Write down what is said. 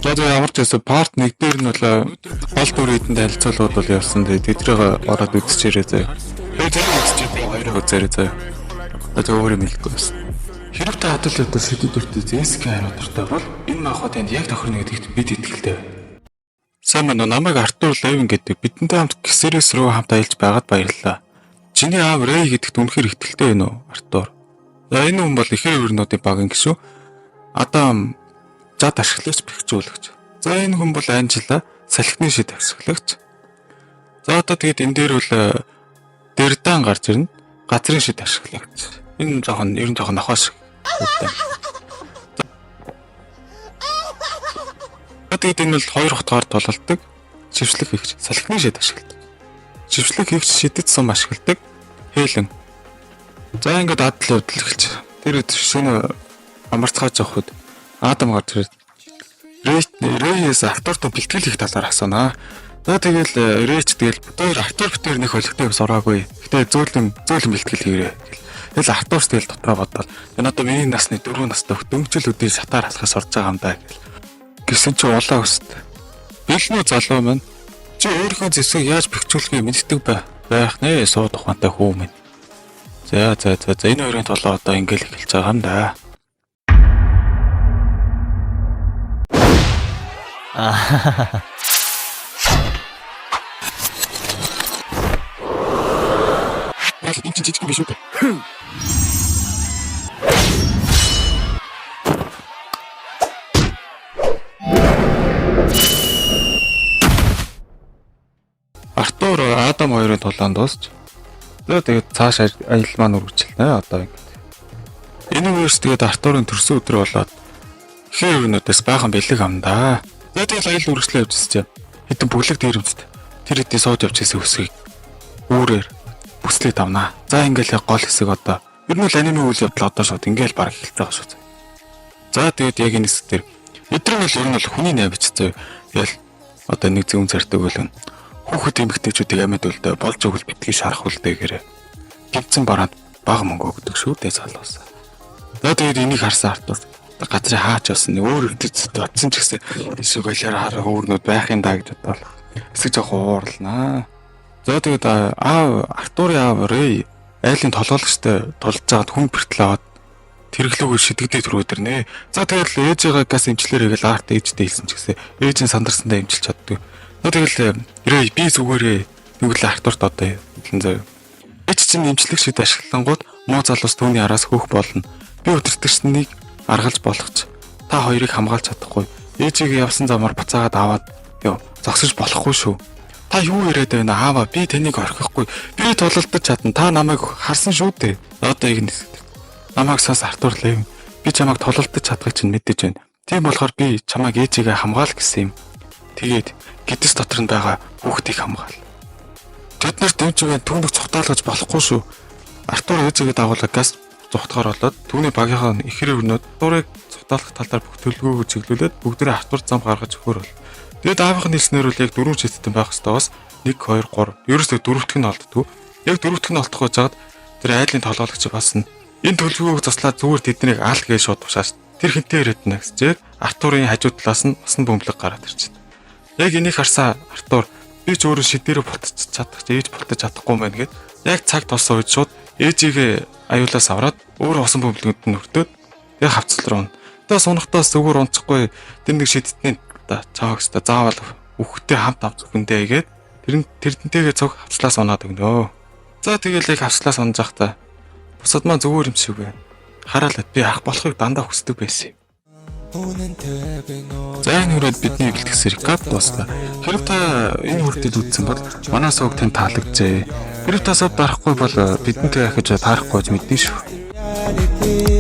За ямар ч байсан part 1 дээр нь бол гол дүр хэдэнд харилцаалууд бол явсан. Тэгээд тэдрийг ороод үзчихээрэй заяа. Тэгээд тэр үзчихээ хоёроо үзээрэй заяа. Одоо өөрөө хэлэхгүй байсан. Хэрэг та хадвал ядаа сэдв дүртэй зэск хариудартай бол энэ маахад энд яг тохирно гэдэгт бид итгэлтэй. Сайн мань намайг Артур Левин гэдэг бидэнтэй хамт Ксерес рүү хамт аялж байгаад баярлалаа. Чиний аав Рэй гэдэгт үнэхээр итгэлтэй байна уу, Артур? За энэ хүн бол ихэр өрнүүдийн багийн гишүүн. Адам зад ашиглагч бэхжүүлэгч. За энэ хүн бол Анжела салхины шид ашиглагч. За одоо тэгээд энэ дээр бол Дэрдан гарч ирнэ. Газрын шид ашиглагч. Энэ ер нь жоохон нохоос шиг. Тэгээд энэ бол хоёр хотгоор тололдог. Шившлэг хийгч салхины шид ашигладаг. Шившлэг хийгч шидэд сум ашигладаг. Хээлэн. За ингээд адал удал эхэлж. Тэр шинэ амарцгааж авахд Адам гарч ирээд Рэйс Артуртай бэлтгэл хийх талаар асуунаа. За тэгэл Рэйч тэгэл хоёр Артур битэр нэг холигтой сураагүй. Гэтэ зөөлөн бэлтгэл хийгэрээ. Тэгэл Артурс тэгэл дотроо бодвол энэ одоо миний насны 4 настай дөнгөжл үдийн шатаар алхах сурж байгаа юм даа гэл. Гэсэн чи улаа өст. Бэлнүү залуу маань чи өөрийнхөө зэвсгийг яаж бэхжүүлэхээ мэддэг байх нэ сууд ухаантай хүү минь. За энэ хоёрын толгой одоо ингээл эхэлж байгаа юм да. Энэ жижиг биш үү? Артур Адам хоёрын тулаанд дуусч. Тэгээд цааш аялал маань үргэлжилнэ одоо ингэ. Энэ үеэс тэгээд Артурын төрсөн өдрөө болоод ихэр өрнүүдээс баахан бэлэг амдаа. Тэгээд аялал үргэлжлээ явжсэн чинь хэдэн бүлэг дээрэмцд тэр хэдийн сууж явж ирсэн үсгийг үүрээр бүслээд авнаа. За ингээл гол хэсэг одоо ер нь л аниме үйл явдал одоо шууд ингээл баг эхэлж байгаа шүү. За тэгээд яг энэ хэсэг дээр эдрэг нь ер нь бол хүний найбч зөө. Тэгэл одоо нэг зүүн цартаг болон хүүхэд эмэгтэйчүүдийг амьд үлдээ болж өгөл битгий шарах үлдээгээрээ гимцэн бараад бага мөнгө өгдөг шүү дээ залуусаа. За тэгээд энийг харсан Артур газрын хаач явсан нэг өөр өвдөд бодсон ч гэсэн эсвэл голоор хараа өөрнүүд байх юм даа гэж бодлоо. Эсэг жоох уурлнаа. За тэгээд Артурын аав Рэй айлын толгойлогчтой тулж байгаад хүн бэртэл аваад тэрглүүгээр шидэгдээ түрүүдэрнэ. За тэгэл ээжээгээ газ эмчлэрээ гэл арт ээжтэй хэлсэн ч гэсэн ээж нь сандарсандаа эмчилж чаддаг. Тэгэл Рэй би зүгээрээ нүгэл Артурт одоо хэлэн заяа. Ээж чинь эмчлэг шид ашиглангууд муу залуус түүний араас хөөх болно. Би өдөртөгчнийг аргалж болгоч. Та хоёрыг хамгаалж чадахгүй. Ээжигээ явсан замаар буцаагаад аваад зогсож болохгүй шүү. Та юу яриад байна аава? Би таныг орхихгүй. Би тололдож чадна. Та намайг харсан шүү дээ. Одоо ингэ нэсгдэг. Намайг сас Артур Левин. Би чамайг тололдож чадхыг чинь мэдэж байна. Тийм болохоор би чамайг ээжигээ хамгаал гэсэн юм. Тэгээд гидс дотор нь байгаа хүүхдийг хамгаал. Тэд нар дэмжвэн түүнийг цухтаалгаж болохгүй шүү. Артур ээжигээ дагуулга газ зугтахаар болоод түүний багийнхаа ихэр өрнөд Артурыг цухтаалгах талаар бүх төлөвлөгөөгөө чиглүүлээд бүгдээ Артур зам гаргаж өгөхөр бол. Тэгэд аавынх нь хэлснээр үл яг 4 шидтэн байх хэвээр бас 1 2 3 ерөөсөө дөрөвтг нь олддгоо. Яг дөрөвтг нь олдох гэж жаад тэр айлын толгойлогч басна. Энэ төлөвлөгөөг заслаад зүгээр тэднийг аал гэж шууд тушааш. Тэр хинтээ ирээднэ гэсчээр Артурын хажуу талаас нь усан бөмбөлөг гараад ирчихсэн. Яг энийг харсан Артур би ч өөрөө шидээрээ бултаж чадах ч ээж бултаж чадахгүй мэн гэд яг цаг тоссон үед шууд ээжигээ аюулаас аваад өөрөө усан бөмбөлөгөнд нь өртөөд яг хавцал руу. Тэгээ сунахдаас зүгээр унцахгүй тэр нэг шидтний цаагста заавал үхтэй хамт авч өгөндөө игээд тэрнтэйгээ цог хавцлаас унаад өгнөө. За тэгэл яг хавцлаас унаж захта бусад маань зүгээр юм шиг байна. Хараалаа би ах болохыг дандаа хүсдэг байсан юм. За энэ хүрээд бидний бэлтгэсэн рекап дуусна. Хэрэг та энэ хүртэл үзсэн бол манай сууг тань таалагджээ. Хэрэг та сав дарахгүй бол бидэнтэй ахиж таарахгүй гэж мэднэ шүү.